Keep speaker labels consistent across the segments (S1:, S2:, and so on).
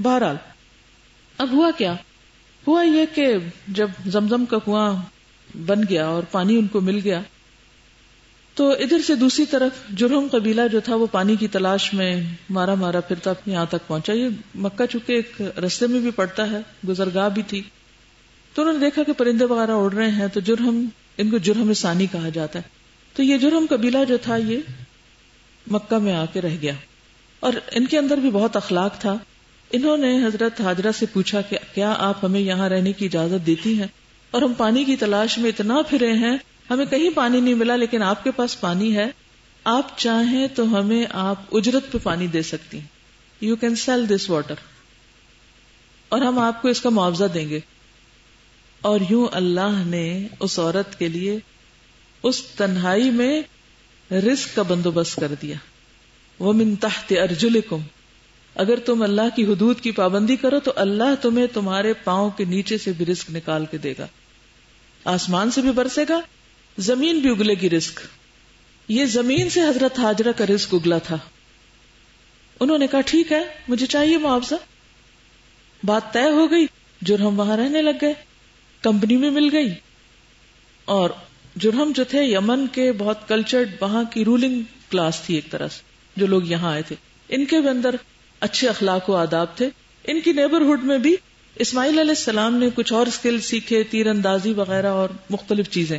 S1: بہرحال اب ہوا کیا؟ ہوا یہ کہ جب زمزم کا کنواں بن گیا اور پانی ان کو مل گیا تو ادھر سے دوسری طرف جرہم قبیلہ جو تھا وہ پانی کی تلاش میں مارا مارا پھرتا یہاں تک پہنچا. یہ مکہ چونکہ ایک رستے میں بھی پڑتا ہے, گزرگاہ بھی تھی, تو انہوں نے دیکھا کہ پرندے وغیرہ اڑ رہے ہیں, تو جرہم, ان کو جرہم ثانی کہا جاتا ہے. تو یہ جرہم قبیلہ جو تھا یہ مکہ میں آ کے رہ گیا اور ان کے اندر بھی بہت اخلاق تھا. انہوں نے حضرت ہاجرہ سے پوچھا کہ کیا آپ ہمیں یہاں رہنے کی اجازت دیتی ہیں؟ اور ہم پانی کی تلاش میں اتنا پھرے ہیں, ہمیں کہیں پانی نہیں ملا, لیکن آپ کے پاس پانی ہے, آپ چاہیں تو ہمیں آپ اجرت پہ پانی دے سکتی ہیں, you can sell this water, اور ہم آپ کو اس کا معاوضہ دیں گے. اور یوں اللہ نے اس عورت کے لیے اس تنہائی میں رزق کا بندوبست کر دیا. وَمِن تَحْتِ أَرْجُلِكُمْ, اگر تم اللہ کی حدود کی پابندی کرو تو اللہ تمہیں تمہارے پاؤں کے نیچے سے بھی رزق نکال کے دے گا, آسمان سے بھی برسے گا, زمین بھی اگلے گی رزق. یہ زمین سے حضرت ہاجرہ کا رزق اگلا تھا. انہوں نے کہا ٹھیک ہے, مجھے چاہیے معاوضہ. بات طے ہو گئی, جرہم وہاں رہنے لگ گئے, کمپنی میں مل گئی. اور جرہم جو تھے یمن کے بہت کلچرڈ, وہاں کی رولنگ کلاس تھی ایک طرح سے, جو لوگ یہاں آئے تھے ان کے بھی اندر اچھے اخلاق و آداب تھے. ان کی نیبرہڈ میں بھی اسماعیل علیہ السلام نے کچھ اور سکل سیکھے, تیر اندازی وغیرہ اور مختلف چیزیں.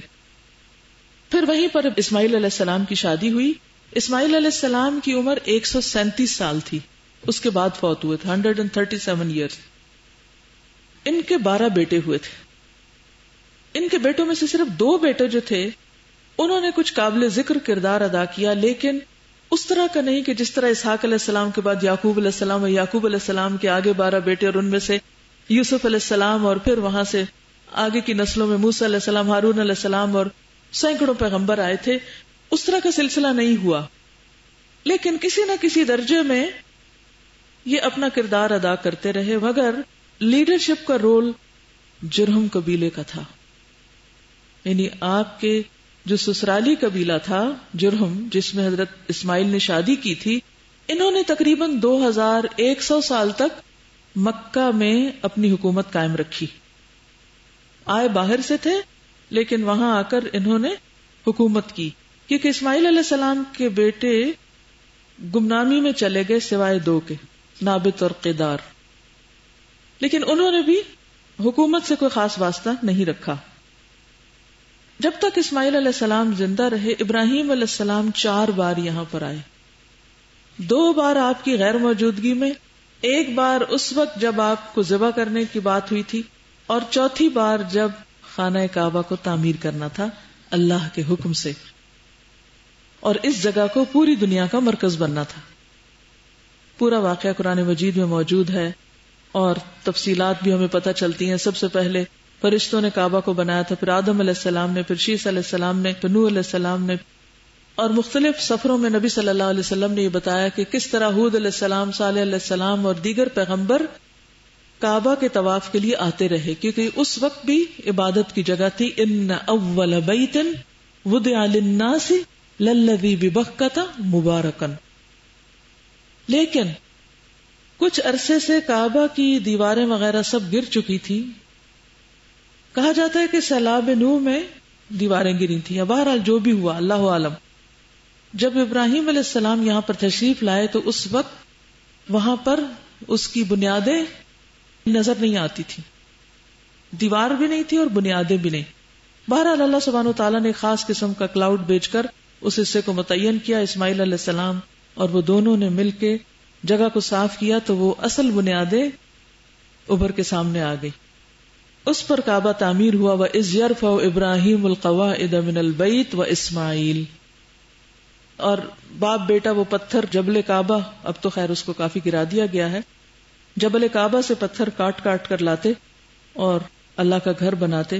S1: پھر وہیں پر اسماعیل علیہ السلام کی شادی ہوئی. اسماعیل علیہ السلام کی عمر 137 سال تھی, اس کے بعد فوت ہوئے تھے, 137 ایئرز. ان کے 12 بیٹے ہوئے تھے. ان کے بیٹوں میں سے صرف 2 بیٹے جو تھے انہوں نے کچھ قابل ذکر کردار ادا کیا, لیکن اس طرح کا نہیں کہ جس طرح اسحاق علیہ السلام کے بعد یعقوب علیہ السلام, اور یعقوب علیہ السلام کے آگے 12 بیٹے, اور ان میں سے یوسف علیہ السلام, اور پھر وہاں سے آگے کی نسلوں میں موسیٰ علیہ السلام, ہارون علیہ السلام, اور سینکڑوں پیغمبر آئے تھے. اس طرح کا سلسلہ نہیں ہوا, لیکن کسی نہ کسی درجے میں یہ اپنا کردار ادا کرتے رہے. مگر لیڈرشپ کا رول جرہم قبیلے کا تھا. یعنی آپ کے جو سسرالی قبیلہ تھا جرہم, جس میں حضرت اسماعیل نے شادی کی تھی, انہوں نے تقریباً 2100 سال تک مکہ میں اپنی حکومت قائم رکھی. آئے باہر سے تھے لیکن وہاں آ کر انہوں نے حکومت کی, کیونکہ اسماعیل علیہ السلام کے بیٹے گمنامی میں چلے گئے سوائے 2 کے, نابت اور قیدار, لیکن انہوں نے بھی حکومت سے کوئی خاص واسطہ نہیں رکھا. جب تک اسماعیل علیہ السلام زندہ رہے, ابراہیم علیہ السلام 4 بار یہاں پر آئے. 2 بار آپ کی غیر موجودگی میں, 1 بار اس وقت جب آپ کو ذبح کرنے کی بات ہوئی تھی, اور 4تھی بار جب خانہ کعبہ کو تعمیر کرنا تھا اللہ کے حکم سے, اور اس جگہ کو پوری دنیا کا مرکز بننا تھا. پورا واقعہ قرآن مجید میں موجود ہے اور تفصیلات بھی ہمیں پتہ چلتی ہیں. سب سے پہلے فرشتوں نے کعبہ کو بنایا تھا, پھر آدم علیہ السلام نے, پھر شیس علیہ السلام نے, پھر نوح علیہ السلام نے, اور مختلف سفروں میں نبی صلی اللہ علیہ وسلم نے یہ بتایا کہ کس طرح ہود علیہ السلام, صالح علیہ السلام اور دیگر پیغمبر کعبہ کے طواف کے لیے آتے رہے, کیونکہ اس وقت بھی عبادت کی جگہ تھی. ان اول بیت وضع للناس للذی ببکۃ مبارکا. لیکن کچھ عرصے سے کعبہ کی دیواریں وغیرہ سب گر چکی تھی. کہا جاتا ہے کہ سیلاب نوح میں دیواریں گری تھیں, یا بہرحال جو بھی ہوا اللہ عالم. جب ابراہیم علیہ السلام یہاں پر تشریف لائے تو اس وقت وہاں پر اس کی بنیادیں نظر نہیں آتی تھی, دیوار بھی نہیں تھی اور بنیادیں بھی نہیں. بہرحال اللہ سبحانہ و تعالیٰ نے ایک خاص قسم کا کلاؤڈ بھیج کر اس حصے کو متعین کیا. اسماعیل علیہ السلام اور وہ دونوں نے مل کے جگہ کو صاف کیا تو وہ اصل بنیادیں ابھر کے سامنے آ گئی. اس پر کعبہ تعمیر ہوا. وَإِذْ يَرْفَعُ إِبْرَاهِيمُ الْقَوَاعِدَ مِنَ الْبَيْتِ وَإِسْمَاعِيلُ, اور باپ بیٹا وہ پتھر جبل کعبہ, اب تو خیر اس کو کافی گرا دیا گیا ہے, جبل کعبہ سے پتھر کاٹ کاٹ کر لاتے اور اللہ کا گھر بناتے.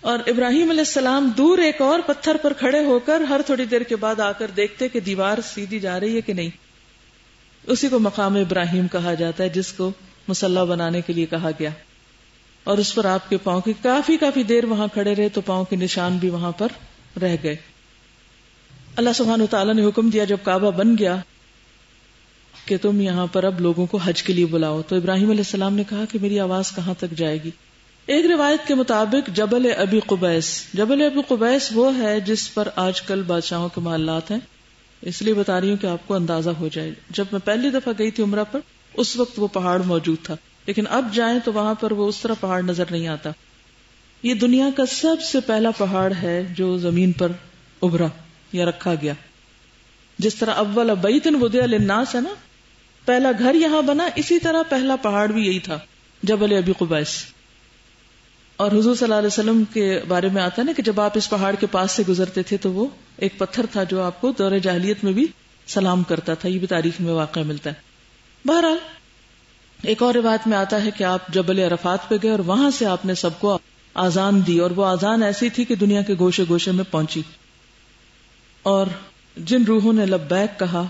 S1: اور ابراہیم علیہ السلام دور ایک اور پتھر پر کھڑے ہو کر ہر تھوڑی دیر کے بعد آ کر دیکھتے کہ دیوار سیدھی جا رہی ہے کہ نہیں. اسی کو مقام ابراہیم کہا جاتا ہے, جس کو مصلی بنانے کے لیے کہا گیا. اور اس پر آپ کے پاؤں کی کافی دیر وہاں کھڑے رہے تو پاؤں کے نشان بھی وہاں پر رہ گئے. اللہ سبحانہ و تعالیٰ نے حکم دیا, جب کعبہ بن گیا کہ تم یہاں پر اب لوگوں کو حج کے لیے بلاؤ. تو ابراہیم علیہ السلام نے کہا کہ میری آواز کہاں تک جائے گی. ایک روایت کے مطابق جبل ابی قبیس، جبل ابی قبیس وہ ہے جس پر آج کل بادشاہوں کے محلات ہیں، اس لیے بتا رہی ہوں کہ آپ کو اندازہ ہو جائے. جب میں پہلی دفعہ گئی تھی عمرہ پر اس وقت وہ پہاڑ موجود تھا، لیکن اب جائیں تو وہاں پر وہ اس طرح پہاڑ نظر نہیں آتا. یہ دنیا کا سب سے پہلا پہاڑ ہے جو زمین پر ابھرا یا رکھا گیا. جس طرح اول بیت وضع للناس ہے نا، پہلا گھر یہاں بنا، اسی طرح پہلا پہاڑ بھی یہی تھا، جبل ابی قبیس. اور حضور صلی اللہ علیہ وسلم کے بارے میں آتا ہے نا کہ جب آپ اس پہاڑ کے پاس سے گزرتے تھے تو وہ ایک پتھر تھا جو آپ کو دور جاہلیت میں بھی سلام کرتا تھا. یہ بھی تاریخ میں واقع ملتا ہے. بہرحال ایک اور روایت میں آتا ہے کہ آپ جبل عرفات پہ گئے اور وہاں سے آپ نے سب کو آذان دی، اور وہ آذان ایسی تھی کہ دنیا کے گوشے گوشے میں پہنچی. اور جن روحوں نے لبیک کہا،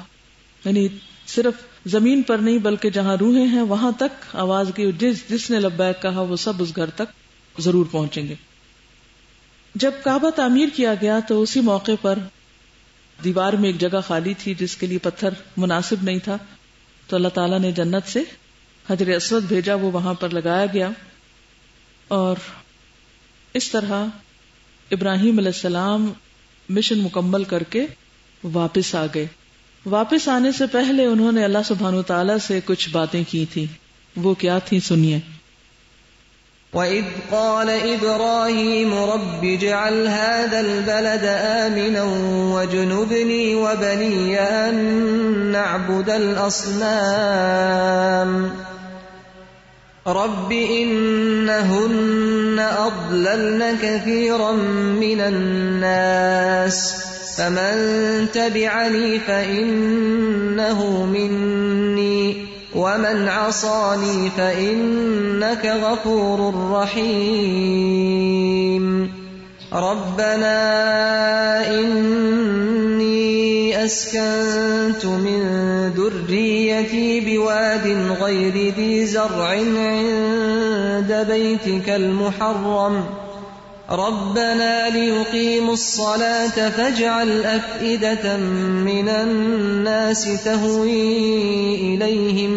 S1: یعنی صرف زمین پر نہیں بلکہ جہاں روحیں ہیں وہاں تک آواز کی، جس نے لبیک کہا وہ سب اس گھر تک ضرور پہنچیں گے. جب کعبہ تعمیر کیا گیا تو اسی موقع پر دیوار میں ایک جگہ خالی تھی جس کے لیے پتھر مناسب نہیں تھا، تو اللہ تعالیٰ نے جنت سے حجر اسود بھیجا، وہ وہاں پر لگایا گیا. اور اس طرح ابراہیم علیہ السلام مشن مکمل کر کے واپس آ گئے. واپس آنے سے پہلے انہوں نے اللہ سبحانہ وتعالیٰ سے کچھ باتیں کی تھی. وہ کیا تھی سنیے.
S2: وَإِذْ قَالَ إِبْرَاهِيمُ رَبِّ اجْعَلْ هَذَا الْبَلَدَ آمِنًا وَاجْنُبْنِي وَبَنِيَّ أَن نَّعْبُدَ الْأَصْنَامَ رَبِّ إِنَّهُنَّ أَضْلَلْنَ كَثِيرًا مِّنَ النَّاسِ فَمَن تَبِعَنِي فَإِنَّهُ مِنِّي وَمَنْ عَصَانِي فَإِنَّكَ غَفُورٌ رَّحِيمٌ. رَبَّنَا إِنِّي أَسْكَنتُ مِن ذُرِّيَّتِي بِوَادٍ غَيْرِ ذِي زَرْعٍ عِندَ بَيْتِكَ الْمُحَرَّمِ رَبَّنَا لِيُقِيمُوا الصَّلَاةَ فَاجْعَلْ أَفْئِدَةً مِّنَ النَّاسِ تَهْوِي إِلَيْهِمْ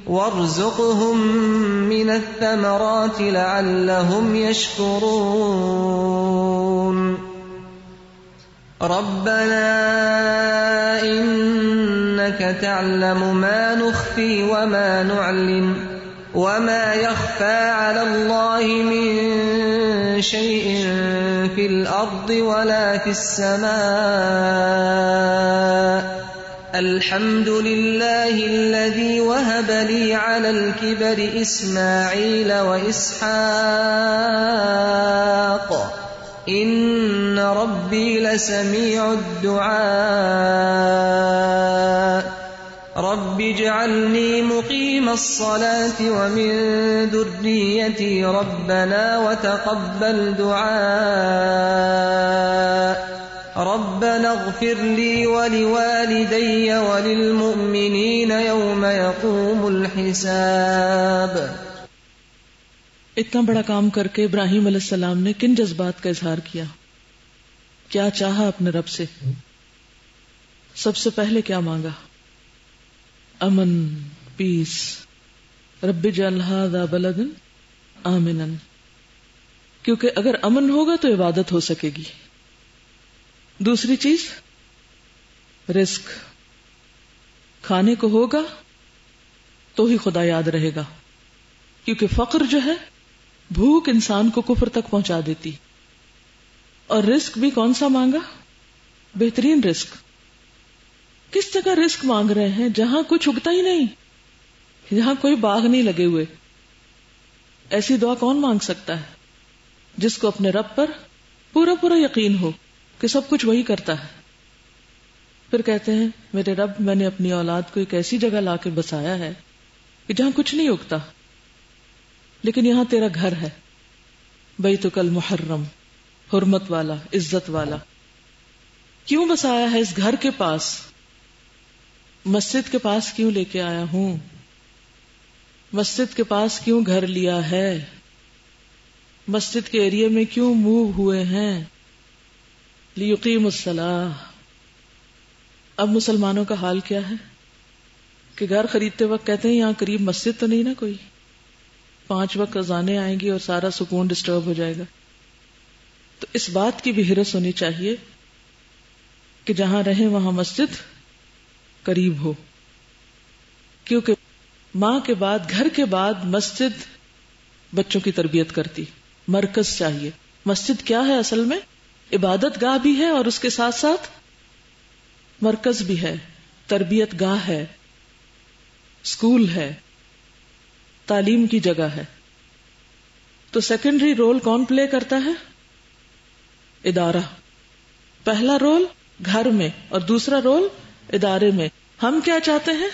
S2: وَارْزُقْهُم مِّنَ الثَّمَرَاتِ لَعَلَّهُمْ يَشْكُرُونَ. رَبَّنَا إِنَّكَ تَعْلَمُ مَا نُخْفِي وَمَا نُعْلِنُ وَمَا يَخْفَى عَلَى اللَّهِ مِن شَيْءٍ فِي الْأَرْضِ وَلَا فِي السَّمَاءِ الْحَمْدُ لِلَّهِ الَّذِي وَهَبَ لِي عَلَى الْكِبَرِ إِسْمَاعِيلَ وَإِسْحَاقَ إِنَّ رَبِّي لَسَمِيعُ الدُّعَاءِ. رَبِّ اجْعَلْنِي مُقِيمَ الصَّلَاةِ وَمِن ذُرِّيَّتِي رَبَّنَا وَتَقَبَّلْ دُعَاءِ. رَبَّنَا اغْفِرْ لِي وَلِوَالِدَيَّ وَلِلْمُؤْمِنِينَ يَوْمَ يَقُومُ الْحِسَابُ.
S1: اتنا بڑا کام کر کے ابراہیم علیہ السلام نے کن جذبات کا اظہار کیا؟ کیا چاہا اپنے رب سے؟ سب سے پہلے کیا مانگا؟ امن، پیس. رب اجعل ھذا بلدا آمنا، کیونکہ اگر امن ہوگا تو عبادت ہو سکے گی. دوسری چیز رزق، کھانے کو ہوگا تو ہی خدا یاد رہے گا، کیونکہ فقر جو ہے بھوک انسان کو کفر تک پہنچا دیتی. اور رزق بھی کون سا مانگا؟ بہترین رزق. کس جگہ رزق مانگ رہے ہیں جہاں کچھ اگتا ہی نہیں، جہاں کوئی باغ نہیں لگے ہوئے. ایسی دعا کون مانگ سکتا ہے جس کو اپنے رب پر پورا پورا یقین ہو کہ سب کچھ وہی کرتا ہے. پھر کہتے ہیں میرے رب، میں نے اپنی اولاد کو ایک ایسی جگہ لا کے بسایا ہے کہ جہاں کچھ نہیں اگتا، لیکن یہاں تیرا گھر ہے، بیتک المحرم، حرمت والا، عزت والا. کیوں بسایا ہے اس گھر کے پاس؟ مسجد کے پاس کیوں لے کے آیا ہوں؟ مسجد کے پاس کیوں گھر لیا ہے؟ مسجد کے ایریے میں کیوں موو ہوئے ہیں؟ لیقیم الصلاۃ. اب مسلمانوں کا حال کیا ہے؟ کہ گھر خریدتے وقت کہتے ہیں یہاں قریب مسجد تو نہیں نا کوئی، 5 وقت اذانیں آئیں گی اور سارا سکون ڈسٹرب ہو جائے گا. تو اس بات کی بھی حرص ہونی چاہیے کہ جہاں رہیں وہاں مسجد قریب ہو، کیونکہ ماں کے بعد، گھر کے بعد مسجد بچوں کی تربیت کرتی. مرکز چاہیے. مسجد کیا ہے اصل میں؟ عبادت گاہ بھی ہے اور اس کے ساتھ ساتھ مرکز بھی ہے، تربیت گاہ ہے، اسکول ہے، تعلیم کی جگہ ہے. تو سیکنڈری رول کون پلے کرتا ہے؟ ادارہ. پہلا رول گھر میں اور دوسرا رول ادارے میں. ہم کیا چاہتے ہیں؟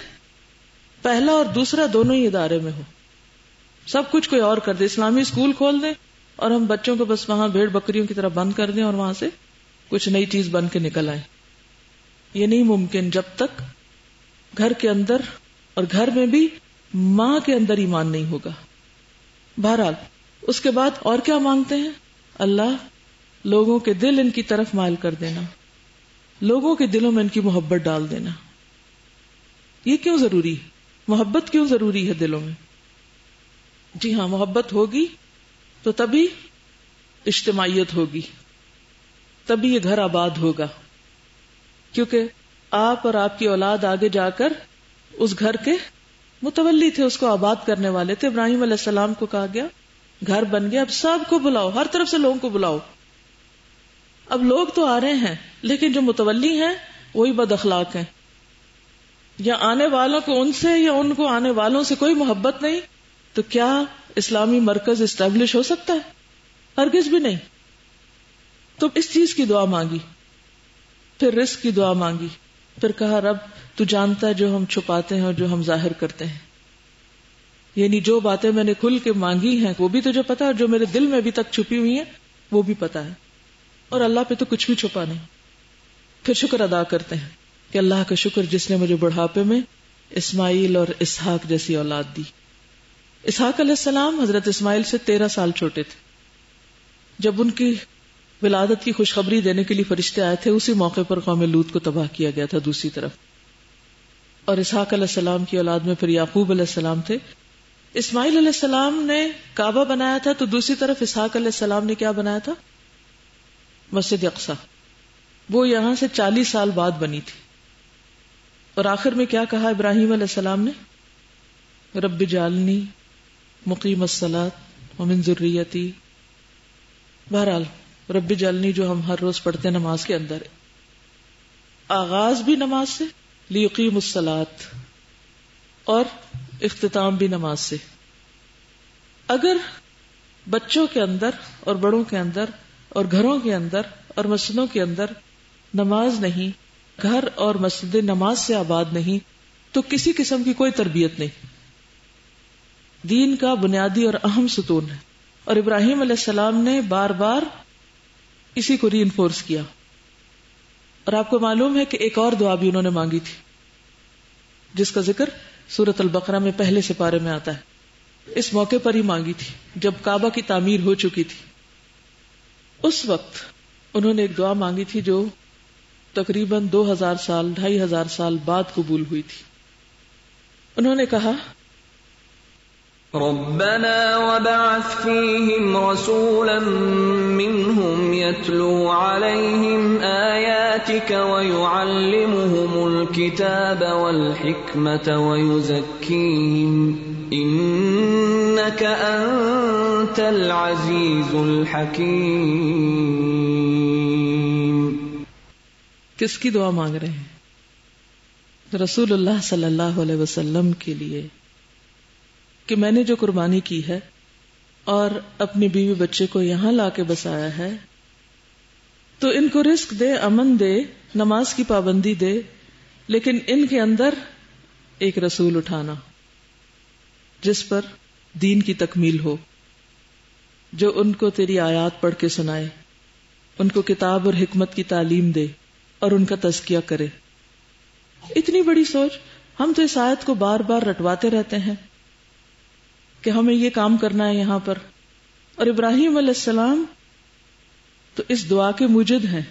S1: پہلا اور دوسرا دونوں ہی ادارے میں ہو. سب کچھ کوئی اور کر دے، اسلامی اسکول کھول دیں اور ہم بچوں کو بس وہاں بھیڑ بکریوں کی طرح بند کر دیں اور وہاں سے کچھ نئی چیز بن کے نکل آئے. یہ نہیں ممکن جب تک گھر کے اندر اور گھر میں بھی ماں کے اندر ایمان نہیں ہوگا. بہرحال اس کے بعد اور کیا مانگتے ہیں؟ اللہ لوگوں کے دل ان کی طرف مائل کر دینا، لوگوں کے دلوں میں ان کی محبت ڈال دینا. یہ کیوں ضروری ہے؟ محبت کیوں ضروری ہے دلوں میں؟ جی ہاں، محبت ہوگی تو تبھی اجتماعیت ہوگی، تبھی یہ گھر آباد ہوگا. کیونکہ آپ اور آپ کی اولاد آگے جا کر اس گھر کے متولی تھے، اس کو آباد کرنے والے تھے. ابراہیم علیہ السلام کو کہا گیا گھر بن گیا، اب سب کو بلاؤ، ہر طرف سے لوگوں کو بلاؤ. اب لوگ تو آ رہے ہیں لیکن جو متولی ہیں وہی بد اخلاق ہیں، یا آنے والوں کو ان سے یا ان کو آنے والوں سے کوئی محبت نہیں. تو کیا اسلامی مرکز اسٹیبلش ہو سکتا ہے؟ ہرگز بھی نہیں. تو اس چیز کی دعا مانگی، پھر رزق کی دعا مانگی، پھر کہا رب تو جانتا ہے جو ہم چھپاتے ہیں اور جو ہم ظاہر کرتے ہیں. یعنی جو باتیں میں نے کھل کے مانگی ہیں وہ بھی تجھے پتا ہے، اور جو میرے دل میں ابھی تک چھپی ہوئی ہیں وہ بھی پتا ہے. اور اللہ پہ تو کچھ بھی چھپا نہیں. پھر شکر ادا کرتے ہیں کہ اللہ کا شکر جس نے مجھے بڑھاپے میں اسماعیل اور اسحاق جیسی اولاد دی. اسحاق علیہ السلام حضرت اسماعیل سے 13 سال چھوٹے تھے. جب ان کی ولادت کی خوشخبری دینے کے لیے فرشتے آئے تھے، اسی موقع پر قوم لوط کو تباہ کیا گیا تھا دوسری طرف. اور اسحاق علیہ السلام کی اولاد میں پھر یعقوب علیہ السلام تھے. اسماعیل علیہ السلام نے کعبہ بنایا تھا تو دوسری طرف اسحاق علیہ السلام نے کیا بنایا تھا؟ مسجد اقصی. وہ یہاں سے 40 سال بعد بنی تھی. اور آخر میں کیا کہا ابراہیم علیہ السلام نے؟ رب اجعلنی مقیم الصلاۃ ومن ذریتی. بہرحال رب اجعلنی جو ہم ہر روز پڑھتے ہیں نماز کے اندر، آغاز بھی نماز سے، لیقیم الصلاۃ، اور اختتام بھی نماز سے. اگر بچوں کے اندر اور بڑوں کے اندر اور گھروں کے اندر اور مسجدوں کے اندر نماز نہیں، گھر اور مسجد نماز سے آباد نہیں، تو کسی قسم کی کوئی تربیت نہیں. دین کا بنیادی اور اہم ستون ہے. اور ابراہیم علیہ السلام نے بار بار اسی کو ری انفورس کیا. اور آپ کو معلوم ہے کہ ایک اور دعا بھی انہوں نے مانگی تھی جس کا ذکر سورۃ البقرہ میں پہلے سپارے میں آتا ہے. اس موقع پر ہی مانگی تھی جب کعبہ کی تعمیر ہو چکی تھی. اس وقت انہوں نے ایک دعا مانگی تھی جو تقریباً 2000 سال 2500 سال بعد قبول ہوئی تھی. انہوں نے کہا
S2: ربنا وبعث فيهم رسولا منهم يتلو عليهم آياتك ويعلمهم الكتاب والحكمة ويزكيهم إنك أنت العزيز الحكيم.
S1: کس کی دعا مانگ رہے ہیں؟ رسول اللہ صلی اللہ علیہ وسلم کے لیے کہ میں نے جو قربانی کی ہے اور اپنی بیوی بچے کو یہاں لا کے بسایا ہے تو ان کو رزق دے، امن دے، نماز کی پابندی دے، لیکن ان کے اندر ایک رسول اٹھانا جس پر دین کی تکمیل ہو، جو ان کو تیری آیات پڑھ کے سنائے، ان کو کتاب اور حکمت کی تعلیم دے اور ان کا تزکیہ کرے. اتنی بڑی سوچ. ہم تو اس آیت کو بار بار رٹواتے رہتے ہیں کہ ہمیں یہ کام کرنا ہے یہاں پر. اور ابراہیم علیہ السلام تو اس دعا کے موجد ہیں.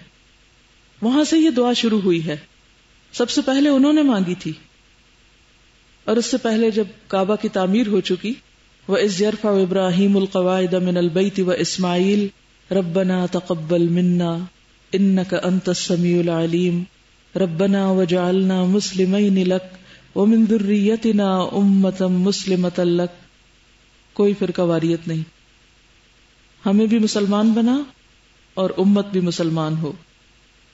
S1: وہاں سے یہ دعا شروع ہوئی ہے. سب سے پہلے انہوں نے مانگی تھی اور اس سے پہلے جب کعبہ کی تعمیر ہو چکی، وَإِذْ يَرْفَعُ إِبْرَاهِيمُ الْقَوَاعِدَ مِنَ الْبَيْتِ وَإِسْمَاعِيلُ رَبَّنَا تَقَبَّلْ مِنَّا إِنَّكَ أَنْتَ السَّمِيعُ الْعَلِيمُ رَبَّنَا وَاجْعَلْنَا مُسْلِمَيْنِ لَكَ وَمِنْ ذُرِّيَّتِنَا أُمَّةً مُسْلِمَةً لَكَ، کوئی فرقہ واریت نہیں، ہمیں بھی مسلمان بنا اور امت بھی مسلمان ہو،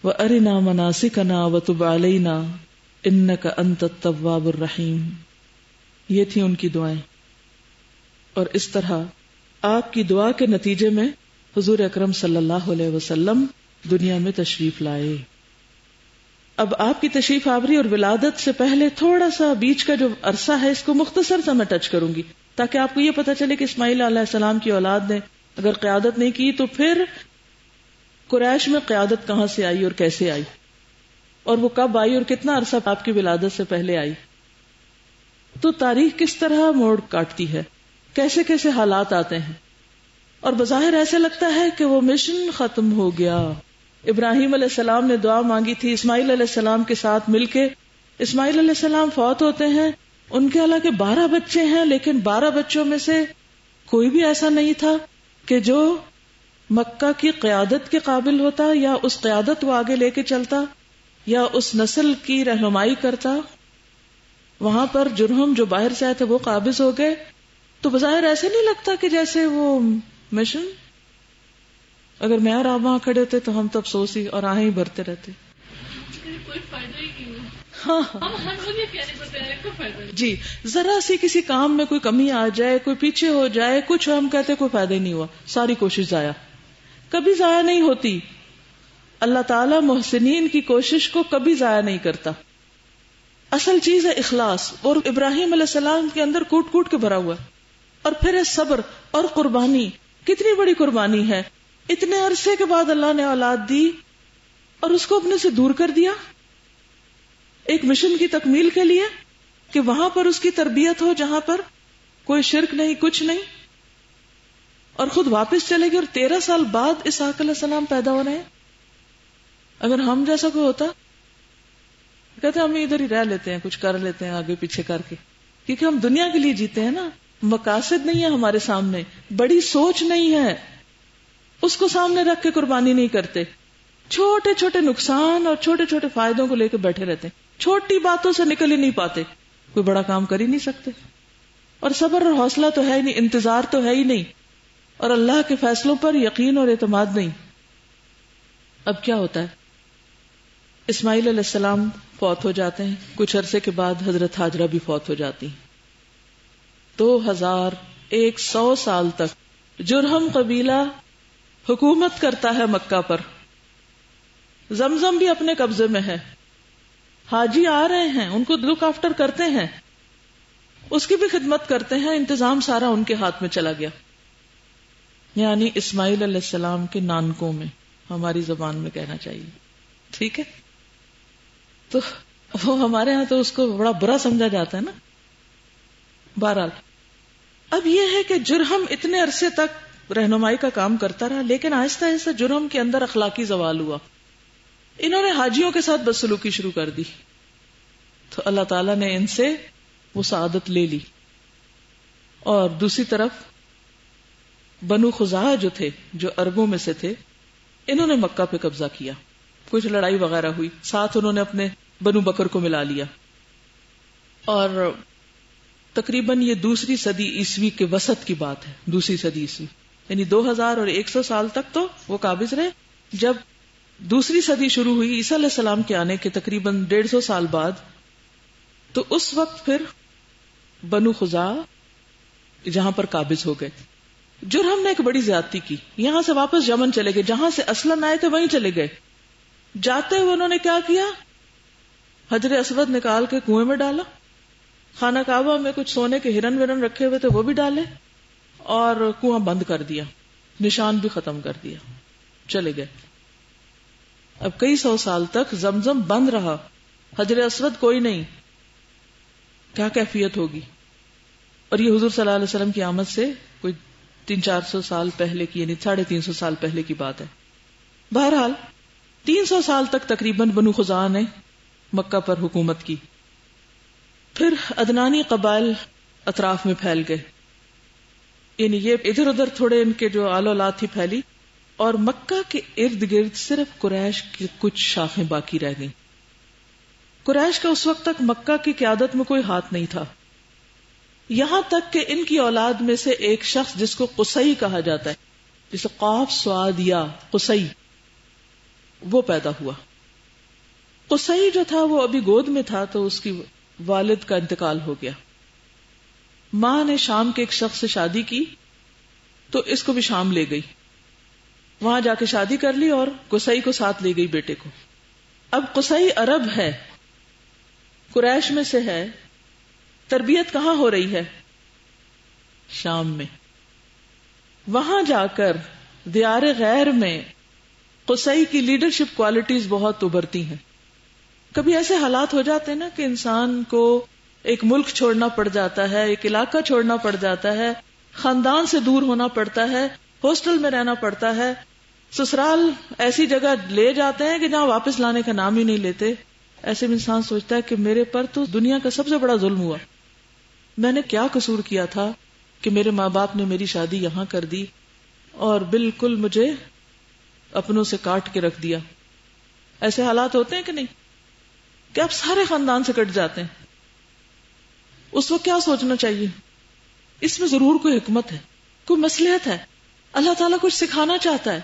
S1: وَأَرِنَا مَنَاسِكَنَا وَتُبْ عَلَيْنَا إِنَّكَ أَنْتَ التَّوَّابُ الرَّحِيمُ۔ یہ تھی ان کی دعائیں، اور اس طرح آپ کی دعا کے نتیجے میں حضور اکرم صلی اللہ علیہ وسلم دنیا میں تشریف لائے۔ اب آپ کی تشریف آوری اور ولادت سے پہلے تھوڑا سا بیچ کا جو عرصہ ہے، اس کو مختصر سا میں ٹچ کروں گی تاکہ آپ کو یہ پتہ چلے کہ اسماعیل علیہ السلام کی اولاد نے اگر قیادت نہیں کی تو پھر قریش میں قیادت کہاں سے آئی اور کیسے آئی، اور وہ کب آئی اور کتنا عرصہ آپ کی ولادت سے پہلے آئی۔ تو تاریخ کس طرح موڑ کاٹتی ہے، کیسے کیسے حالات آتے ہیں، اور بظاہر ایسے لگتا ہے کہ وہ مشن ختم ہو گیا۔ ابراہیم علیہ السلام نے دعا مانگی تھی اسماعیل علیہ السلام کے ساتھ مل کے، اسماعیل علیہ السلام فوت ہوتے ہیں، ان کے حالانکہ 12 بچے ہیں، لیکن 12 بچوں میں سے کوئی بھی ایسا نہیں تھا کہ جو مکہ کی قیادت کے قابل ہوتا یا اس قیادت کو آگے لے کے چلتا یا اس نسل کی رہنمائی کرتا۔ وہاں پر جرہم جو باہر سے آئے تھے وہ قابض ہو گئے، تو بظاہر ایسے نہیں لگتا کہ جیسے وہ مشن، اگر میں اور آپ وہاں کھڑے ہوتے تو ہم تو افسوس ہی اور آہیں ہی بھرتے رہتے۔
S3: کوئی فائدہ ہی نہیں
S1: ہاں جی، ذرا سی کسی کام میں کوئی کمی آ جائے، کوئی پیچھے ہو جائے، کچھ ہم کہتے کوئی فائدہ ہی نہیں ہوا، ساری کوشش ضائع، کبھی ضائع نہیں ہوتی۔ اللہ تعالیٰ محسنین کی کوشش کو کبھی ضائع نہیں کرتا۔ اصل چیز ہے اخلاص، اور ابراہیم علیہ السلام کے اندر کوٹ کوٹ کے بھرا ہوا ہے، اور پھر ہے صبر اور قربانی۔ کتنی بڑی قربانی ہے، اتنے عرصے کے بعد اللہ نے اولاد دی اور اس کو اپنے سے دور کر دیا ایک مشن کی تکمیل کے لیے کہ وہاں پر اس کی تربیت ہو جہاں پر کوئی شرک نہیں، کچھ نہیں، اور خود واپس چلے گئے، اور 13 سال بعد اسحاق علیہ السلام پیدا ہو رہے ہیں۔ اگر ہم جیسا کوئی ہوتا کہتے ہم ادھر ہی رہ لیتے ہیں، کچھ کر لیتے ہیں آگے پیچھے کر کے، کیونکہ ہم دنیا کے لیے جیتے ہیں نا، مقاصد نہیں ہے ہمارے سامنے، بڑی سوچ نہیں ہے، اس کو سامنے رکھ کے قربانی نہیں کرتے، چھوٹے چھوٹے نقصان اور چھوٹے چھوٹے فائدوں کو لے کے بیٹھے رہتے ہیں، چھوٹی باتوں سے نکل ہی نہیں پاتے، کوئی بڑا کام کر ہی نہیں سکتے، اور صبر اور حوصلہ تو ہے ہی نہیں، انتظار تو ہے ہی نہیں، اور اللہ کے فیصلوں پر یقین اور اعتماد نہیں۔ اب کیا ہوتا ہے، اسماعیل علیہ السلام فوت ہو جاتے ہیں، کچھ عرصے کے بعد حضرت ہاجرہ بھی فوت ہو جاتی ہیں۔ 2100 سال تک جرہم قبیلہ حکومت کرتا ہے مکہ پر، زمزم بھی اپنے قبضے میں ہے، حاجی آ رہے ہیں، ان کو لک آفٹر کرتے ہیں، اس کی بھی خدمت کرتے ہیں، انتظام سارا ان کے ہاتھ میں چلا گیا۔ یعنی اسماعیل علیہ السلام کے نانکوں میں، ہماری زبان میں کہنا چاہیے، ٹھیک ہے؟ تو وہ ہمارے ہاں تو اس کو بڑا برا سمجھا جاتا ہے نا۔ بہرحال اب یہ ہے کہ جرہم اتنے عرصے تک رہنمائی کا کام کرتا رہا، لیکن آہستہ آہستہ جرہم کے اندر اخلاقی زوال ہوا، انہوں نے حاجیوں کے ساتھ بدسلوکی شروع کر دی، تو اللہ تعالیٰ نے ان سے وہ سعادت لے لی۔ اور دوسری طرف بنو خزاعہ جو تھے، جو عربوں میں سے تھے، انہوں نے مکہ پہ قبضہ کیا، کچھ لڑائی وغیرہ ہوئی، ساتھ انہوں نے اپنے بنو بکر کو ملا لیا، اور تقریباً یہ 2 صدی عیسوی کے وسط کی بات ہے، 2 صدی عیسوی، یعنی 2100 سال تک تو وہ قابض رہے۔ جب 2 صدی شروع ہوئی عیسیٰ علیہ السلام کے آنے کے تقریباً 150 سال بعد، تو اس وقت پھر بنو خزاعہ جہاں پر قابض ہو گئے۔ جرہم نے ایک بڑی زیادتی کی، یہاں سے واپس یمن چلے گئے، جہاں سے اصلاً آئے تھے وہیں چلے گئے۔ جاتے ہوئے انہوں نے کیا کیا، حجر اسود نکال کے کنویں میں ڈالا، خانہ کعبہ میں کچھ سونے کے ہرن ورن رکھے ہوئے تھے وہ بھی ڈالے، اور کنواں بند کر دیا، نشان بھی ختم کر دیا، چلے گئے۔ اب کئی 100 سال تک زمزم بند رہا، حجر اسود کوئی نہیں، کیا کیفیت ہوگی؟ اور یہ حضور صلی اللہ علیہ وسلم کی آمد سے کوئی 300-400 سال پہلے کی، یعنی 350 سال پہلے کی بات ہے۔ بہرحال 300 سال تک تقریباً بنو خزاعہ نے مکہ پر حکومت کی۔ پھر عدنانی قبائل اطراف میں پھیل گئے، یعنی یہ ادھر ادھر تھوڑے ان کے جو آل اولاد تھی پھیلی، اور مکہ کے ارد گرد صرف قریش کی کچھ شاخیں باقی رہ گئیں. قریش کا اس وقت تک مکہ کی قیادت میں کوئی ہاتھ نہیں تھا، یہاں تک کہ ان کی اولاد میں سے ایک شخص جس کو قصی کہا جاتا ہے، جسے قاف صاد یا قصی، وہ پیدا ہوا. قصی جو تھا وہ ابھی گود میں تھا تو اس کی والد کا انتقال ہو گیا. ماں نے شام کے ایک شخص سے شادی کی تو اس کو بھی شام لے گئی، وہاں جا کے شادی کر لی اور قصی کو ساتھ لے گئی بیٹے کو. اب قصی عرب ہے، قریش میں سے ہے، تربیت کہاں ہو رہی ہے؟ شام میں. وہاں جا کر دیار غیر میں قصی کی لیڈرشپ کوالٹیز بہت ابھرتی ہیں. کبھی ایسے حالات ہو جاتے ہیں نا کہ انسان کو ایک ملک چھوڑنا پڑ جاتا ہے، ایک علاقہ چھوڑنا پڑ جاتا ہے، خاندان سے دور ہونا پڑتا ہے، ہاسٹل میں رہنا پڑتا ہے، سسرال ایسی جگہ لے جاتے ہیں کہ جہاں واپس لانے کا نام ہی نہیں لیتے. ایسے میں انسان سوچتا ہے کہ میرے پر تو دنیا کا سب سے بڑا ظلم ہوا، میں نے کیا قصور کیا تھا کہ میرے ماں باپ نے میری شادی یہاں کر دی اور بالکل مجھے اپنوں سے کاٹ کے رکھ دیا. ایسے حالات ہوتے ہیں کہ نہیں کہ آپ سارے خاندان سے کٹ جاتے ہیں. اس وقت کیا سوچنا چاہیے؟ اس میں ضرور کوئی حکمت ہے، کوئی مصلحت ہے، اللہ تعالیٰ کچھ سکھانا چاہتا ہے.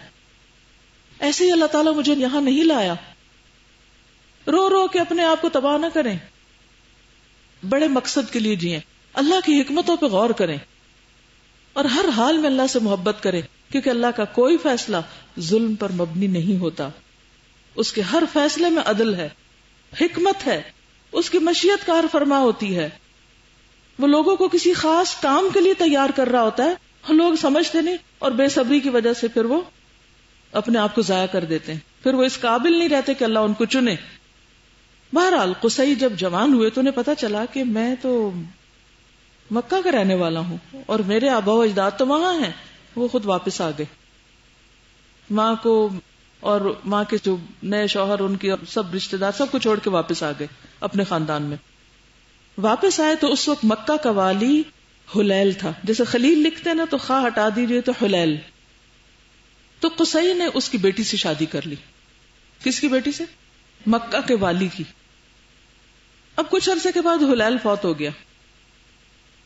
S1: ایسے ہی اللہ تعالیٰ مجھے یہاں نہیں لایا. رو رو کے اپنے آپ کو تباہ نہ کریں، بڑے مقصد کے لیے جئیں، اللہ کی حکمتوں پہ غور کریں اور ہر حال میں اللہ سے محبت کریں، کیونکہ اللہ کا کوئی فیصلہ ظلم پر مبنی نہیں ہوتا. اس کے ہر فیصلے میں عدل ہے، حکمت ہے، اس کی مشیت کار فرما ہوتی ہے. وہ لوگوں کو کسی خاص کام کے لیے تیار کر رہا ہوتا ہے، لوگ سمجھتے نہیں اور بے صبری کی وجہ سے پھر وہ اپنے آپ کو ضائع کر دیتے ہیں، پھر وہ اس قابل نہیں رہتے کہ اللہ ان کو چنے. بہرحال قصی جب جوان ہوئے تو انہیں پتا چلا کہ میں تو مکہ کا رہنے والا ہوں اور میرے آبا و اجداد تو وہاں ہیں. وہ خود واپس آ گئے، ماں کو اور ماں کے جو نئے شوہر ان کی سب رشتہ دار سب کو چھوڑ کے واپس آ گئے اپنے خاندان میں. واپس آئے تو اس وقت مکہ کا والی حلیل تھا، جیسے خلیل لکھتے ہیں نا تو خواہ ہٹا دیجئے تو حلیل. تو قصی نے اس کی بیٹی سے شادی کر لی. کس کی بیٹی سے؟ مکہ کے والی کی. اب کچھ عرصے کے بعد حلیل فوت ہو گیا.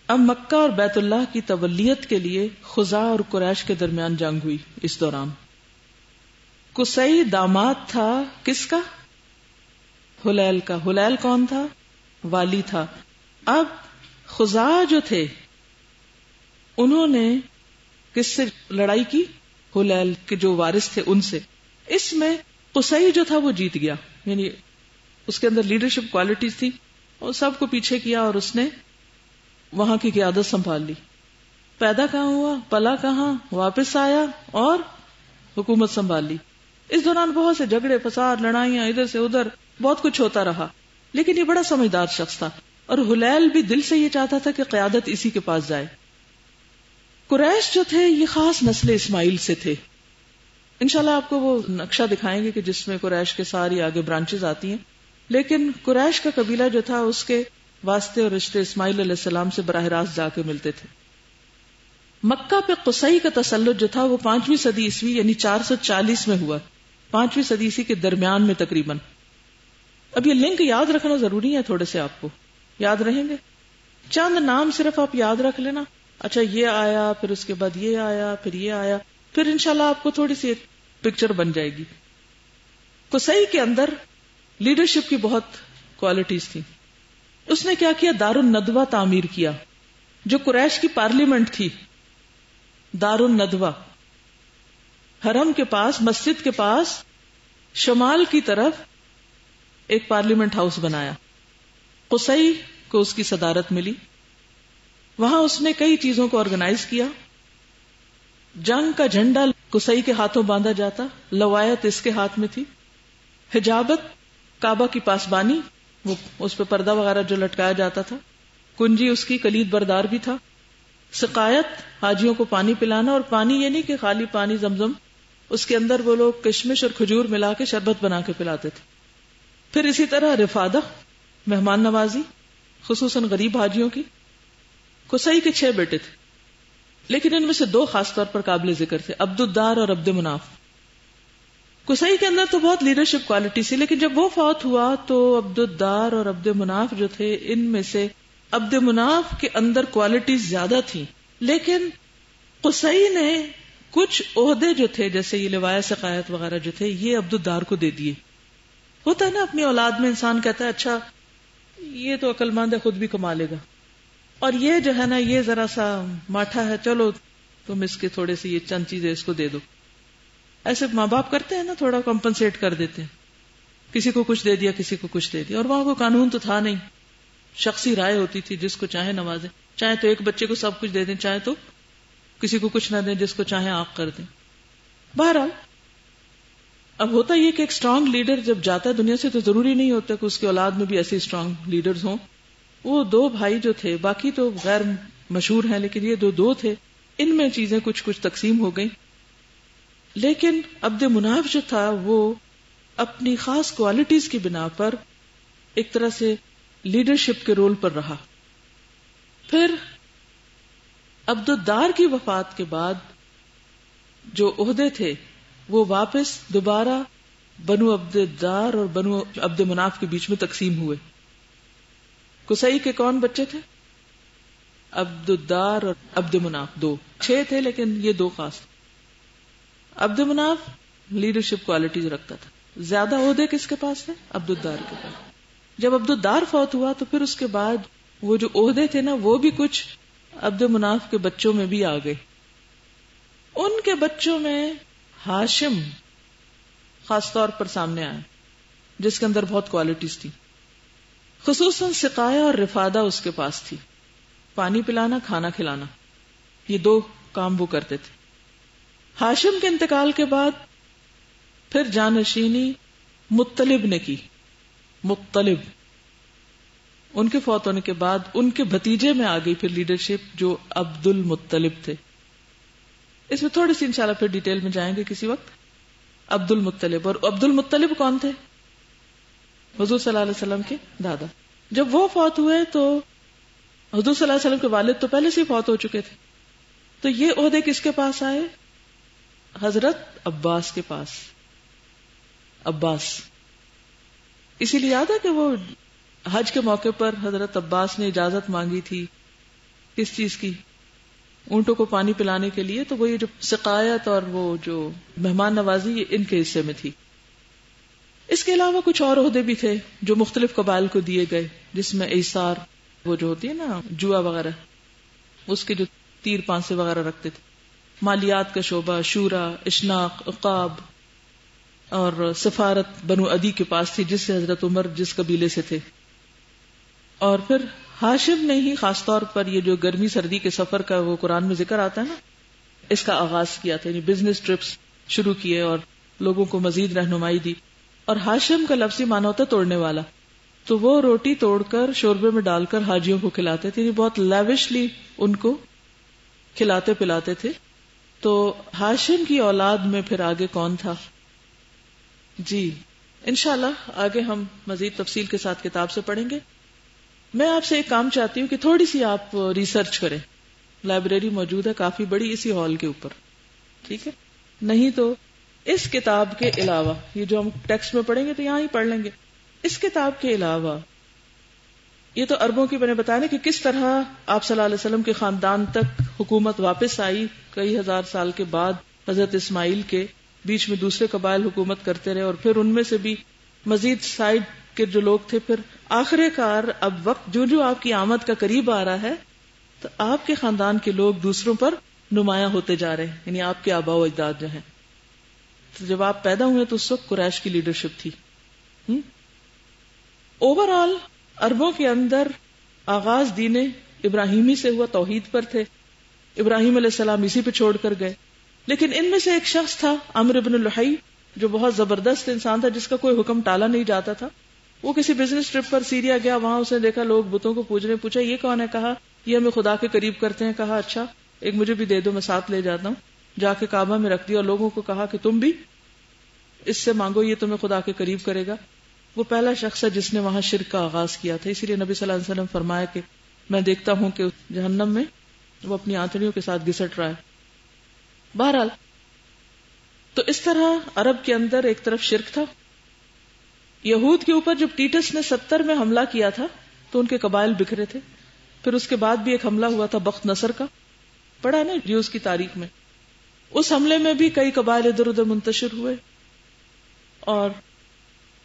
S1: اب مکہ اور بیت اللہ کی تولیت کے لیے خزاع اور قریش کے درمیان جنگ ہوئی. اس دوران قصی داماد تھا کس کا؟ حلیل کا. حلیل کون تھا؟ والی تھا. اب خزاع جو تھے انہوں نے کس سے لڑائی کی؟ حلیل کے جو وارث تھے ان سے. اس میں قصی جو تھا وہ جیت گیا، یعنی اس کے اندر لیڈرشپ کوالٹیز تھی اور سب کو پیچھے کیا اور اس نے وہاں کی قیادت سنبھال لی. پیدا کہاں ہوا، پلا کہاں، واپس آیا اور حکومت سنبھال لی. اس دوران بہت سے جھگڑے فساد لڑائیاں ادھر سے ادھر بہت کچھ ہوتا رہا، لیکن یہ بڑا سمجھدار شخص تھا اور حلیل بھی دل سے یہ چاہتا تھا کہ قیادت اسی کے پاس جائے. قریش جو تھے یہ خاص نسل اسماعیل سے تھے. انشاءاللہ آپ کو وہ نقشہ دکھائیں گے کہ جس میں قریش کے ساری آگے برانچز آتی ہیں، لیکن قریش کا قبیلہ جو تھا اس کے واسطے اور رشتے اسماعیل علیہ السلام سے براہ راست جا کے ملتے تھے. مکہ پہ قصی کا تسلط جو تھا وہ 5ویں صدی عیسوی یعنی 440 میں ہوا، 5ویں صدی عیسوی کے درمیان میں تقریباً. اب یہ لنک یاد رکھنا ضروری ہے، تھوڑے سے آپ کو یاد رہیں گے. چند نام صرف آپ یاد رکھ لینا. اچھا یہ آیا، پھر اس کے بعد یہ آیا، پھر یہ آیا، پھر انشاءاللہ آپ کو تھوڑی سی ایک پکچر بن جائے گی. قصی کے اندر لیڈرشپ کی بہت کوالٹیز تھی. اس نے کیا کیا؟ دار الندوہ تعمیر کیا، جو قریش کی پارلیمنٹ تھی. دار الندوہ حرم کے پاس، مسجد کے پاس شمال کی طرف ایک پارلیمنٹ ہاؤس بنایا. قصی کو اس کی صدارت ملی. وہاں اس نے کئی چیزوں کو آرگنائز کیا. جنگ کا جھنڈا قصی کے ہاتھوں باندھا جاتا، لوایت اس کے ہاتھ میں تھی. حجابت کعبہ کی پاسبانی، وہ اس پہ پردہ وغیرہ جو لٹکایا جاتا تھا. کنجی اس کی کلید بردار بھی تھا. سقایت حاجیوں کو پانی پلانا، اور پانی یہ نہیں کہ خالی پانی زمزم، اس کے اندر وہ لوگ کشمش اور کھجور ملا کے شربت بنا کے پلاتے تھے. پھر اسی طرح رفادہ مہمان نوازی، خصوصاً غریب حاجیوں کی. قصی کے 6 بیٹے تھے، لیکن ان میں سے 2 خاص طور پر قابل ذکر تھے، عبد الدار اور عبد مناف. قصی کے اندر تو بہت لیڈرشپ کوالٹی تھی، لیکن جب وہ فوت ہوا تو عبد الدار اور عبد مناف جو تھے، ان میں سے عبد مناف کے اندر کوالٹیز زیادہ تھیں، لیکن قصی نے کچھ عہدے جو تھے جیسے یہ لوایہ سقائیت وغیرہ جو تھے یہ عبد الدار کو دے دیے. ہوتا ہے نا اپنی اولاد میں انسان کہتا ہے اچھا یہ تو عقل مند ہے، خود بھی کما لے گا، اور یہ جو ہے نا یہ ذرا سا ماٹھا ہے، چلو تم اس کے تھوڑے سی یہ چند چیزیں اس کو دے دو. ایسے ماں باپ کرتے ہیں نا، تھوڑا کمپنسیٹ کر دیتے ہیں، کسی کو کچھ دے دیا کسی کو کچھ دے دیا. اور وہاں کوئی قانون تو تھا نہیں، شخصی رائے ہوتی تھی، جس کو چاہے نوازیں، چاہے تو ایک بچے کو سب کچھ دے دیں، چاہے تو کسی کو کچھ نہ دیں، جس کو چاہے آنکھ کر دیں. بہرحال اب ہوتا یہ کہ ایک اسٹرانگ لیڈر جب جاتا ہے دنیا سے تو ضروری نہیں ہوتا کہ اس کی اولاد میں بھی ایسے اسٹرانگ لیڈرز ہوں. وہ 2 بھائی جو تھے، باقی تو غیر مشہور ہیں لیکن یہ 2 تھے، ان میں چیزیں کچھ تقسیم ہو گئیں. لیکن عبد مناف جو تھا وہ اپنی خاص کوالٹیز کی بنا پر ایک طرح سے لیڈرشپ کے رول پر رہا. پھر عبد الدار کی وفات کے بعد جو عہدے تھے وہ واپس دوبارہ بنو عبد الدار اور بنو عبد مناف کے بیچ میں تقسیم ہوئے. قصی کے کون بچے تھے؟ عبد الدار اور عبد مناف 2، 6 تھے لیکن یہ 2 خاص. عبد مناف لیڈرشپ کوالٹیز رکھتا تھا، زیادہ عہدے کس کے پاس تھے؟ عبد الدار کے پاس. جب عبد الدار فوت ہوا تو پھر اس کے بعد وہ جو عہدے تھے نا وہ بھی کچھ عبد مناف کے بچوں میں بھی آ گئے. ان کے بچوں میں ہاشم خاص طور پر سامنے آیا، جس کے اندر بہت کوالٹیز تھی، خصوصاً سقایا اور رفادہ اس کے پاس تھی. پانی پلانا، کھانا کھلانا، یہ 2 کام وہ کرتے تھے. ہاشم کے انتقال کے بعد پھر جانشینی مطلب نے کی. مطلب ان کے فوت ہونے کے بعد ان کے بھتیجے میں آ گئی پھر لیڈرشپ، جو عبد المطلب تھے. اس میں تھوڑی سی انشاءاللہ پھر ڈیٹیل میں جائیں گے کسی وقت. عبد المطلب، اور عبد المطلب کون تھے؟ حضور صلی اللہ علیہ وسلم کے دادا. جب وہ فوت ہوئے تو حضور صلی اللہ علیہ وسلم کے والد تو پہلے سے ہی فوت ہو چکے تھے، تو یہ عہدے کس کے پاس آئے؟ حضرت عباس کے پاس. عباس اسی لیے یاد ہے کہ وہ حج کے موقع پر حضرت عباس نے اجازت مانگی تھی کس چیز کی؟ اونٹوں کو پانی پلانے کے لیے. تو وہ یہ جو سقایت اور وہ جو مہمان نوازی یہ ان کے حصے میں تھی. اس کے علاوہ کچھ اور عہدے بھی تھے جو مختلف قبائل کو دیے گئے، جس میں ایثار، وہ جو ہوتی ہے نا جوا وغیرہ، اس کے جو تیر پانسے وغیرہ رکھتے تھے. مالیات کا شعبہ، شورا، اشناق، عقاب، اور سفارت بنو عدی کے پاس تھی جس سے حضرت عمر جس قبیلے سے تھے. اور پھر ہاشم نے ہی خاص طور پر یہ جو گرمی سردی کے سفر کا وہ قرآن میں ذکر آتا ہے نا، اس کا آغاز کیا تھا، یعنی بزنس ٹرپس شروع کیے اور لوگوں کو مزید رہنمائی دی. اور ہاشم کا لفظی معنی ہوتا توڑنے والا، تو وہ روٹی توڑ کر شوربے میں ڈال کر حاجیوں کو کھلاتے تھے، یعنی بہت لیوشلی ان کو کھلاتے پلاتے تھے. تو ہاشم کی اولاد میں پھر آگے کون تھا؟ جی انشاءاللہ آگے ہم مزید تفصیل کے ساتھ کتاب سے پڑھیں گے. میں آپ سے ایک کام چاہتی ہوں کہ تھوڑی سی آپ ریسرچ کریں. لائبریری موجود ہے کافی بڑی اسی ہال کے اوپر، ٹھیک ہے؟ نہیں تو اس کتاب کے علاوہ یہ جو ہم ٹیکسٹ میں پڑھیں گے تو یہاں ہی پڑھ لیں گے. اس کتاب کے علاوہ یہ تو عربوں کی میں نے بتایا نا کہ کس طرح آپ صلی اللہ علیہ وسلم کے خاندان تک حکومت واپس آئی کئی ہزار سال کے بعد. حضرت اسماعیل کے بیچ میں دوسرے قبائل حکومت کرتے رہے اور پھر ان میں سے بھی مزید سائڈ کے جو لوگ تھے. پھر آخر کار اب وقت جو جو آپ کی آمد کا قریب آ رہا ہے تو آپ کے خاندان کے لوگ دوسروں پر نمایاں ہوتے جا رہے ہیں، یعنی آپ کے آباء و اجداد جو ہیں. تو جب آپ پیدا ہوئے تو اس وقت قریش کی لیڈرشپ تھی. اوور آل عربوں کے اندر آغاز دین ابراہیمی سے ہوا، توحید پر تھے. ابراہیم علیہ السلام اسی پہ چھوڑ کر گئے. لیکن ان میں سے ایک شخص تھا عمرو بن لحی جو بہت زبردست انسان تھا، جس کا کوئی حکم ٹالا نہیں جاتا تھا. وہ کسی بزنس ٹرپ پر سیریا گیا، وہاں اس نے دیکھا لوگ بتوں کو پوج رہے، پوچھا یہ کون ہے؟ کہا یہ ہمیں خدا کے قریب کرتے ہیں. کہا اچھا ایک مجھے بھی دے دو، میں ساتھ لے جاتا ہوں. جا کے کعبہ میں رکھ دیا اور لوگوں کو کہا کہ تم بھی اس سے مانگو، یہ تمہیں خدا کے قریب کرے گا. وہ پہلا شخص ہے جس نے وہاں شرک کا آغاز کیا تھا. اسی لیے نبی صلی اللہ علیہ وسلم فرمایا کہ میں دیکھتا ہوں کہ جہنم میں وہ اپنی آنتڑیوں کے ساتھ گھسٹ رہا ہے. بہرحال تو اس طرح عرب کے اندر ایک طرف شرک تھا. یہود کے اوپر جب ٹیٹس نے 70 میں حملہ کیا تھا تو ان کے قبائل بکھرے تھے. پھر اس کے بعد بھی ایک حملہ ہوا تھا بخت نصر کا، پڑھا نا جیوز کی تاریخ میں. اس حملے میں بھی کئی قبائل ادھر ادھر منتشر ہوئے، اور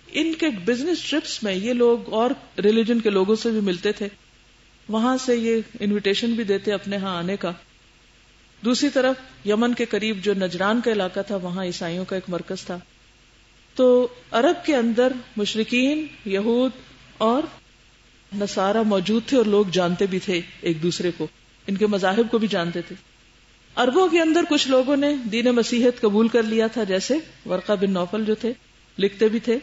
S1: ان کے بزنس ٹرپس میں یہ لوگ اور ریلیجن کے لوگوں سے بھی ملتے تھے، وہاں سے یہ انویٹیشن بھی دیتے اپنے ہاں آنے کا. دوسری طرف یمن کے قریب جو نجران کا علاقہ تھا وہاں عیسائیوں کا ایک مرکز تھا. تو عرب کے اندر مشرکین، یہود اور نصارہ موجود تھے، اور لوگ جانتے بھی تھے ایک دوسرے کو، ان کے مذاہب کو بھی جانتے تھے. عربوں کے اندر کچھ لوگوں نے دین مسیحیت قبول کر لیا تھا، جیسے ورقہ بن نوفل جو تھے، لکھتے بھی تھے.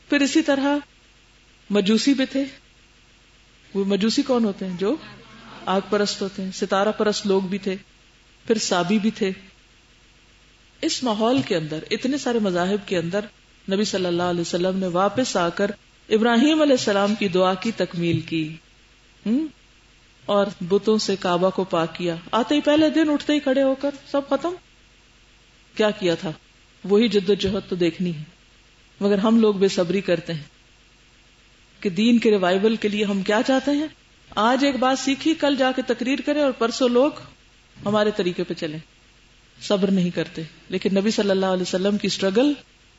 S1: پھر اسی طرح مجوسی بھی تھے. وہ مجوسی کون ہوتے ہیں؟ جو آگ پرست ہوتے ہیں. ستارہ پرست لوگ بھی تھے. پھر سابی بھی تھے. اس ماحول کے اندر، اتنے سارے مذاہب کے اندر، نبی صلی اللہ علیہ وسلم نے واپس آ کر ابراہیم علیہ السلام کی دعا کی تکمیل کی اور بتوں سے کعبہ کو پاک کیا. آتے ہی پہلے دن اٹھتے ہی کھڑے ہو کر سب ختم. کیا کیا تھا؟ وہی جد و جہد تو دیکھنی ہے. مگر ہم لوگ بے صبری کرتے ہیں کہ دین کے ریوائول کے لیے ہم کیا چاہتے ہیں، آج ایک بات سیکھی کل جا کے تقریر کریں اور پرسوں لوگ ہمارے طریقے پہ چلیں. صبر نہیں کرتے. لیکن نبی صلی اللہ علیہ وسلم کی سٹرگل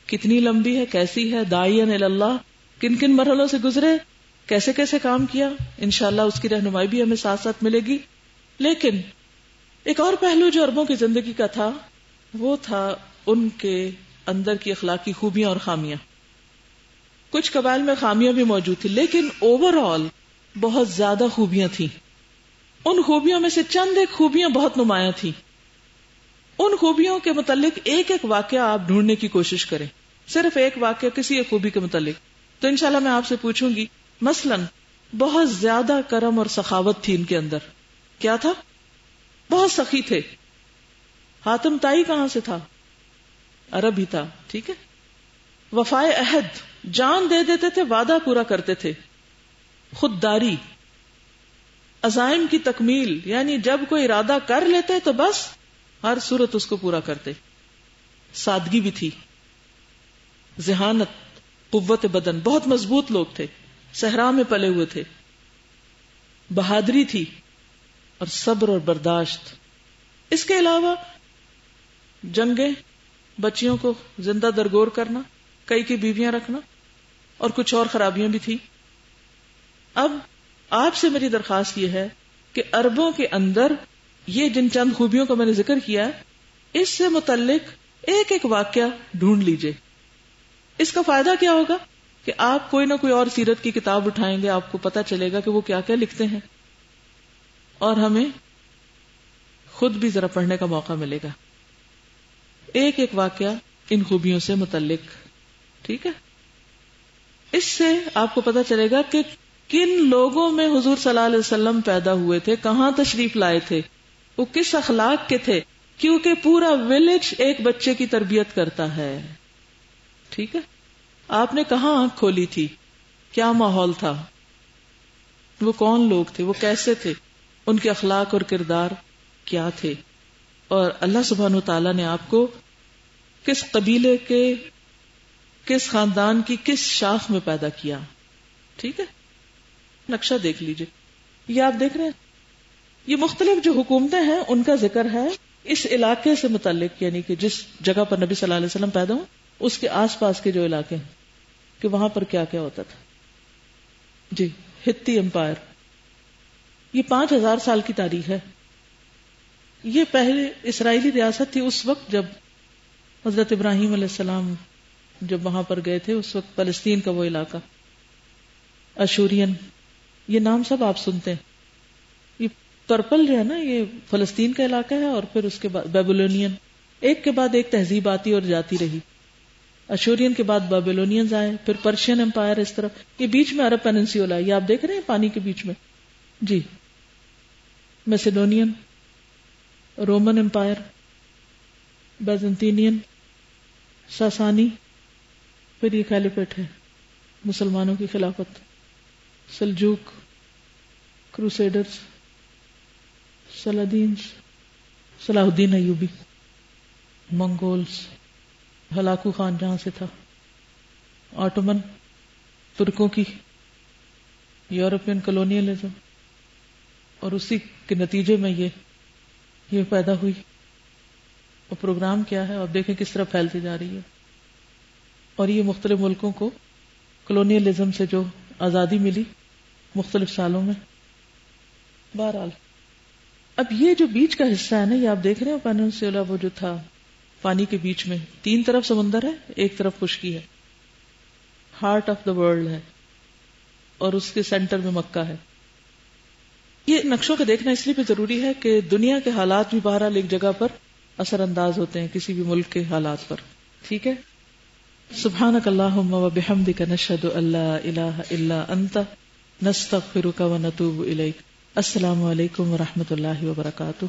S1: کتنی لمبی ہے، کیسی ہے، داعین اللہ، کن کن مرحلوں سے گزرے، کیسے کیسے کام کیا. انشاءاللہ اس کی رہنمائی بھی ہمیں ساتھ ساتھ ملے گی. لیکن ایک اور پہلو جو عربوں کی زندگی کا تھا وہ تھا ان کے اندر کی اخلاقی خوبیاں اور خامیاں. کچھ قبائل میں خامیاں بھی موجود تھی، لیکن اوور آل بہت زیادہ خوبیاں تھیں. ان خوبیوں میں سے چند ایک خوبیاں بہت نمایاں تھیں. ان خوبیوں کے متعلق ایک ایک واقعہ آپ ڈھونڈنے کی کوشش کریں، صرف ایک واقعہ کسی ایک خوبی کے متعلق. تو انشاءاللہ میں آپ سے پوچھوں گی، مثلاً بہت زیادہ کرم اور سخاوت تھی ان کے اندر. کیا تھا؟ بہت سخی تھے. حاتم تائی کہاں سے تھا؟ عرب ہی تھا. ٹھیک ہے. وفائے عہد، جان دے دیتے تھے، وعدہ پورا کرتے تھے. خودداری، عزائم کی تکمیل، یعنی جب کوئی ارادہ کر لیتے تو بس ہر صورت اس کو پورا کرتے. سادگی بھی تھی. ذہانت، قوت بدن، بہت مضبوط لوگ تھے، صحرا میں پلے ہوئے تھے. بہادری تھی اور صبر اور برداشت. اس کے علاوہ جنگیں، بچیوں کو زندہ درگور کرنا، کئی کی بیویاں رکھنا، اور کچھ اور خرابیاں بھی تھی. اب آپ سے میری درخواست یہ ہے کہ عربوں کے اندر یہ جن چند خوبیوں کا میں نے ذکر کیا ہے، اس سے متعلق ایک ایک واقعہ ڈھونڈ لیجئے. اس کا فائدہ کیا ہوگا کہ آپ کوئی نہ کوئی اور سیرت کی کتاب اٹھائیں گے، آپ کو پتا چلے گا کہ وہ کیا کیا لکھتے ہیں، اور ہمیں خود بھی ذرا پڑھنے کا موقع ملے گا ایک ایک واقعہ ان خوبیوں سے متعلق. ٹھیک ہے. اس سے آپ کو پتا چلے گا کہ کن لوگوں میں حضور صلی اللہ علیہ وسلم پیدا ہوئے تھے، کہاں تشریف لائے تھے، وہ کس اخلاق کے تھے، کیونکہ پورا ولیج ایک بچے کی تربیت کرتا ہے. ٹھیک ہے. آپ نے کہاں آنکھ کھولی تھی، کیا ماحول تھا، وہ کون لوگ تھے، وہ کیسے تھے، ان کے اخلاق اور کردار کیا تھے، اور اللہ سبحانہ وتعالی نے آپ کو کس قبیلے کے، کس خاندان کی کس شاخ میں پیدا کیا. ٹھیک ہے. نقشہ دیکھ لیجئے. یہ آپ دیکھ رہے ہیں، یہ مختلف جو حکومتیں ہیں ان کا ذکر ہے اس علاقے سے متعلق، یعنی کہ جس جگہ پر نبی صلی اللہ علیہ وسلم پیدا ہوں اس کے آس پاس کے جو علاقے ہیں کہ وہاں پر کیا کیا ہوتا تھا. جی، ہتی امپائر، یہ 5000 سال کی تاریخ ہے. یہ پہلے اسرائیلی ریاست تھی اس وقت جب حضرت ابراہیم علیہ السلام جب وہاں پر گئے تھے، اس وقت فلسطین کا وہ علاقہ. اشورین، یہ نام سب آپ سنتے ہیں. یہ پرپل جو ہے نا، یہ فلسطین کا علاقہ ہے، اور پھر اس کے بعد بیبلونین، ایک کے بعد ایک تہذیب آتی اور جاتی رہی. اشورین کے بعد بیبلونینز آئے، پھر پرشین امپائر، اس طرح. یہ بیچ میں عرب پیننسیولا، یہ آپ دیکھ رہے ہیں پانی کے بیچ میں. جی، میسیڈونین، رومن امپائر، بیزنطینین، ساسانی، پھر یہ خلیفیٹ ہے. مسلمانوں کی خلافت، سلجوق، کروسیڈرز، صلاح الدین ایوبی، منگولز، ہلاکو خان جہاں سے تھا، آٹومن، ترکوں کی، یورپین کلونیلزم، اور اسی کے نتیجے میں یہ پیدا ہوئی. اور پروگرام کیا ہے، اور دیکھیں کس طرح پھیلتی جا رہی ہے. اور یہ مختلف ملکوں کو کلونیلزم سے جو آزادی ملی مختلف سالوں میں. بہرحال اب یہ جو بیچ کا حصہ ہے نا، یہ آپ دیکھ رہے ہیں پیننسولا، وہ جو تھا پانی کے بیچ میں، تین طرف سمندر ہے، ایک طرف خشکی ہے، ہارٹ آف دا ورلڈ ہے، اور اس کے سینٹر میں مکہ ہے. یہ نقشوں کو دیکھنا اس لیے بھی ضروری ہے کہ دنیا کے حالات بھی بہرحال ایک جگہ پر اثر انداز ہوتے ہیں کسی بھی ملک کے حالات پر. ٹھیک ہے. سبحانک اللہم و بحمدک نشہد ان لا الہ الا انت نستغفرک و نتوب الیک. السلام علیکم و رحمۃ اللہ وبرکاتہ.